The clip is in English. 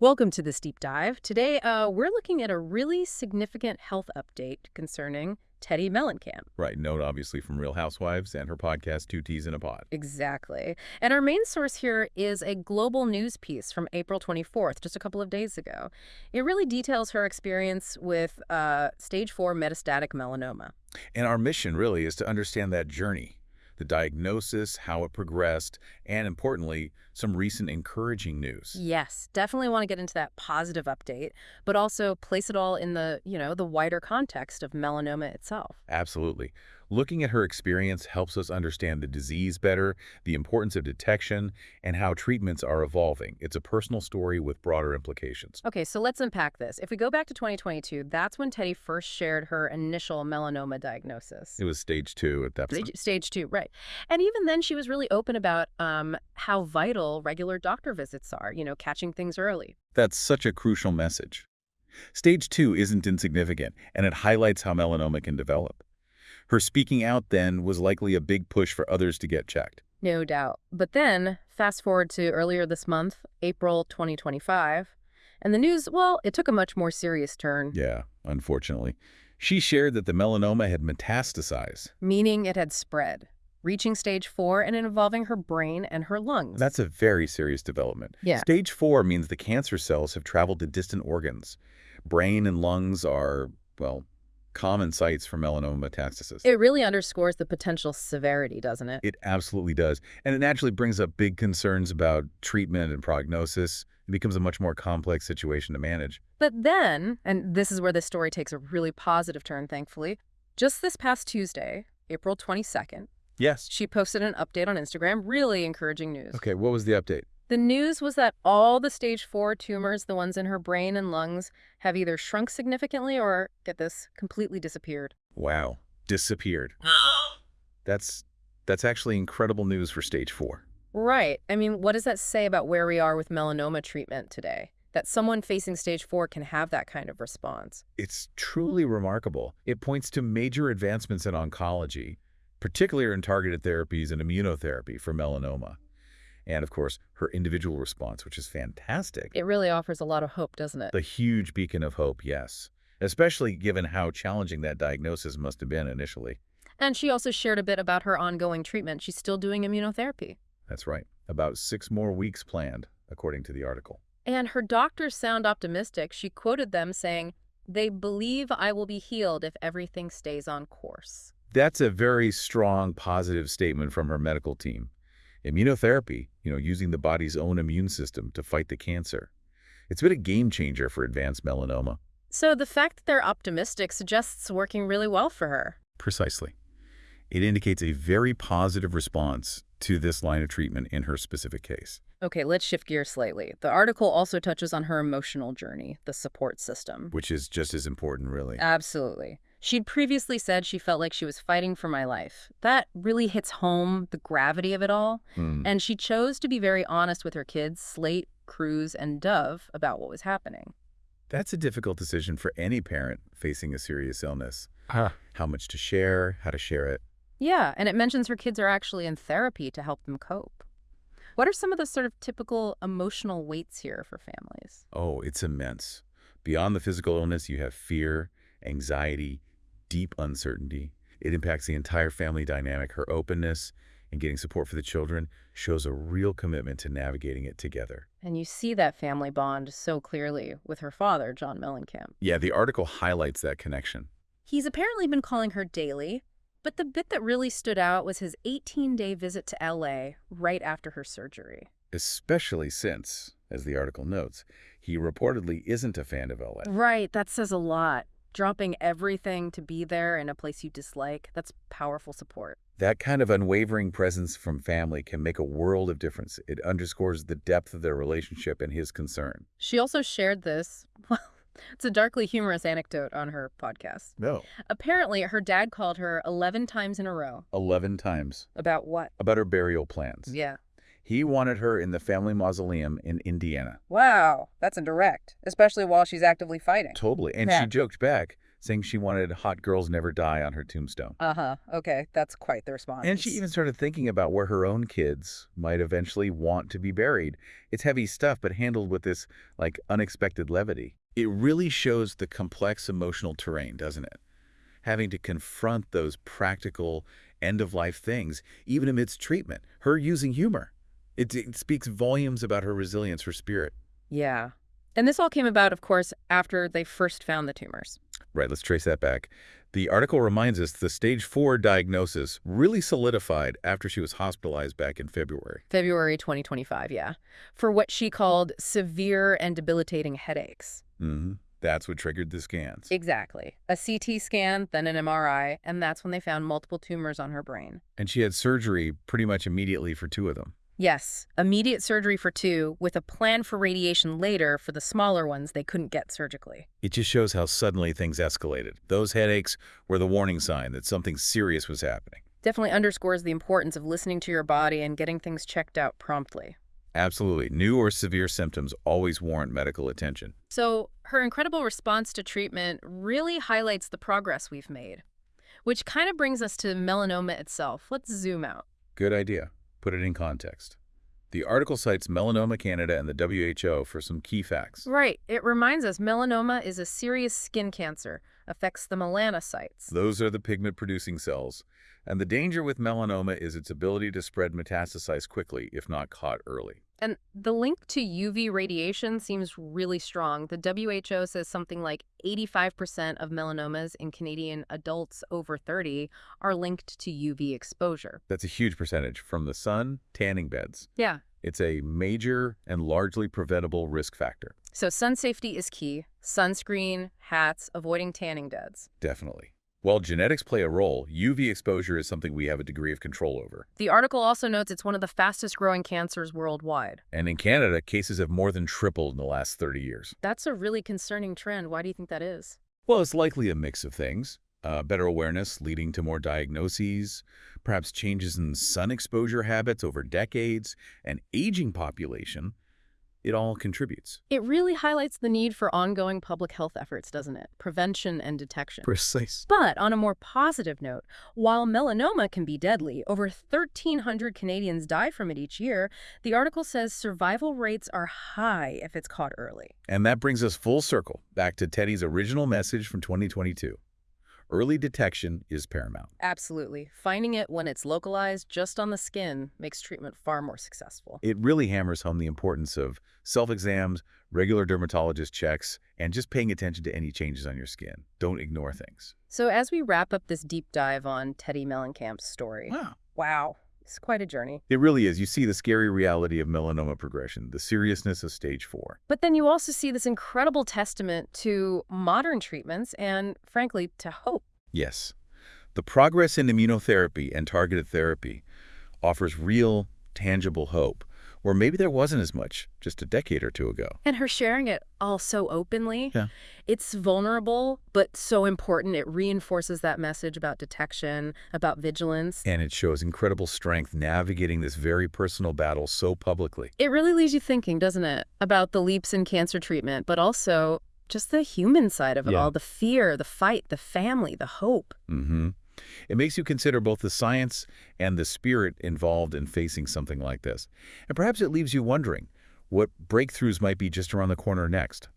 Welcome to this deep dive. Today, we're looking at a really significant health update concerning Teddy Mellencamp. Right, note obviously from Real Housewives and her podcast, Two Teas in a Pod. Exactly. And our main source here is a global news piece from April 24th, just a couple of days ago. It really details her experience with stage 4 metastatic melanoma. And our mission really is to understand that journey, the diagnosis, how it progressed, and importantly, some recent encouraging news. Yes, definitely want to get into that positive update, but also place it all in the, the wider context of melanoma itself. Absolutely. Looking at her experience helps us understand the disease better, the importance of detection, and how treatments are evolving. It's a personal story with broader implications. Okay, so let's unpack this. If we go back to 2022, that's when Teddy first shared her initial melanoma diagnosis. It was stage 2 at that point. Stage 2, right. And even then, she was really open about how vital regular doctor visits are, catching things early. That's such a crucial message. Stage 2 isn't insignificant, and it highlights how melanoma can develop. Her speaking out then was likely a big push for others to get checked. No doubt. But then, fast forward to earlier this month, April 2025, and the news, well, it took a much more serious turn. Yeah, unfortunately. She shared that the melanoma had metastasized. Meaning it had spread, reaching stage 4 and involving her brain and her lungs. That's a very serious development. Yeah. Stage 4 means the cancer cells have traveled to distant organs. Brain and lungs are, well, common sites for melanoma metastasis. It really underscores the potential severity, doesn't it? It absolutely does. And it naturally brings up big concerns about treatment and prognosis. It becomes a much more complex situation to manage. But then, and this is where this story takes a really positive turn, thankfully, just this past Tuesday, April 22nd, Yes. she posted an update on Instagram, really encouraging news. Okay, what was the update? The news was that all the stage 4 tumors, the ones in her brain and lungs, have either shrunk significantly or, get this, completely disappeared. Wow. Disappeared. That's actually incredible news for stage 4. Right. I mean, what does that say about where we are with melanoma treatment today? That someone facing stage 4 can have that kind of response. It's truly remarkable. It points to major advancements in oncology, particularly in targeted therapies and immunotherapy for melanoma. And, of course, her individual response, which is fantastic. It really offers a lot of hope, doesn't it? The huge beacon of hope, yes. Especially given how challenging that diagnosis must have been initially. And she also shared a bit about her ongoing treatment. She's still doing immunotherapy. That's right. About 6 more weeks planned, according to the article. And her doctors sound optimistic. She quoted them saying, "They believe I will be healed if everything stays on course." That's a very strong, positive statement from her medical team. Immunotherapy, using the body's own immune system to fight the cancer. It's been a game changer for advanced melanoma. So the fact that they're optimistic suggests working really well for her. Precisely. It indicates a very positive response to this line of treatment in her specific case. Okay, let's shift gears slightly. The article also touches on her emotional journey, the support system. Which is just as important, really. Absolutely. She'd previously said she felt like she was fighting for my life. That really hits home the gravity of it all. And she chose to be very honest with her kids, Slate, Cruz, and Dove, about what was happening. That's a difficult decision for any parent facing a serious illness. Huh. How much to share, how to share it. Yeah, and it mentions her kids are actually in therapy to help them cope. What are some of the sort of typical emotional weights here for families? Oh, it's immense. Beyond the physical illness, you have fear, anxiety, deep uncertainty. It impacts the entire family dynamic. Her openness and getting support for the children shows a real commitment to navigating it together. And you see that family bond so clearly with her father, John Mellencamp. Yeah, the article highlights that connection. He's apparently been calling her daily, but the bit that really stood out was his 18-day visit to LA right after her surgery. Especially since, as the article notes, he reportedly isn't a fan of LA. Right, that says a lot. Dropping everything to be there in a place you dislike, that's powerful support. That kind of unwavering presence from family can make a world of difference. It underscores the depth of their relationship and his concern. She also shared this, well, it's a darkly humorous anecdote on her podcast. No. Apparently, her dad called her 11 times in a row. 11 times. About what? About her burial plans. Yeah. He wanted her in the family mausoleum in Indiana. Wow, that's indirect, especially while she's actively fighting. Totally. And Yeah. she joked back, saying she wanted "Hot Girls Never Die" on her tombstone. Uh-huh. Okay, that's quite the And she response. even started thinking about where her own kids might eventually want to be buried. It's heavy stuff, but handled with this, like, unexpected levity. It really shows the complex emotional terrain, doesn't it? Having to confront those practical, end-of-life things, even amidst treatment. Her using humor. It speaks volumes about her resilience, her spirit. Yeah. And this all came about, of course, after they first found the tumors. Right, let's trace that back. The article reminds us the stage 4 diagnosis really solidified after she was hospitalized back in February. February 2025, yeah. For what she called severe and debilitating headaches. That's what triggered the scans. Exactly. A CT scan, then an MRI, and that's when they found multiple tumors on her brain. And she had surgery pretty much immediately for 2 of them. Yes, immediate surgery for 2, with a plan for radiation later for the smaller ones they couldn't get surgically. It just shows how suddenly things escalated. Those headaches were the warning sign that something serious was happening. Definitely underscores the importance of listening to your body and getting things checked out promptly. Absolutely. New or severe symptoms always warrant medical attention. So her incredible response to treatment really highlights the progress we've made, which kind of brings us to melanoma itself. Let's zoom out. Good idea. Put it in context. The article cites Melanoma Canada and the WHO for some key facts. Right. It reminds us melanoma is a serious skin cancer, affects the melanocytes. Those are the pigment-producing cells. And the danger with melanoma is its ability to spread metastasize quickly if not caught early. And the link to UV radiation seems really strong. The WHO says something like 85% of melanomas in Canadian adults over 30 are linked to UV exposure. That's a huge percentage. From the sun, tanning beds. Yeah. It's a major and largely preventable risk factor. So sun safety is key. Sunscreen, hats, avoiding tanning beds. Definitely. While genetics play a role, UV exposure is something we have a degree of control over. The article also notes it's one of the fastest growing cancers worldwide. And in Canada, cases have more than tripled in the last 30 years. That's a really concerning trend. Why do you think that is? Well, it's likely a mix of things. Better awareness leading to more diagnoses, perhaps changes in sun exposure habits over decades, an aging population. It all contributes. It really highlights the need for ongoing public health efforts, doesn't it? Prevention and detection. Precise. But on a more positive note, while melanoma can be deadly, over 1,300 Canadians die from it each year, the article says survival rates are high if it's caught early. And that brings us full circle back to Teddy's original message from 2022. Early detection is paramount. Absolutely. Finding it when it's localized just on the skin makes treatment far more successful. It really hammers home the importance of self-exams, regular dermatologist checks, and just paying attention to any changes on your skin. Don't ignore things. So as we wrap up this deep dive on Teddy Mellencamp's story, wow, it's quite a journey. It really is. You see the scary reality of melanoma progression, the seriousness of stage 4. But then you also see this incredible testament to modern treatments and, frankly, to hope. Yes. The progress in immunotherapy and targeted therapy offers real, tangible hope, where maybe there wasn't as much just a decade or 2 ago. And her sharing it all so openly. Yeah. It's vulnerable, but so important. It reinforces that message about detection, about vigilance. And it shows incredible strength navigating this very personal battle so publicly. It really leaves you thinking, doesn't it, about the leaps in cancer treatment, but also just the human side of it all, the fear, the fight, the family, the hope. It makes you consider both the science and the spirit involved in facing something like this. And perhaps it leaves you wondering what breakthroughs might be just around the corner next.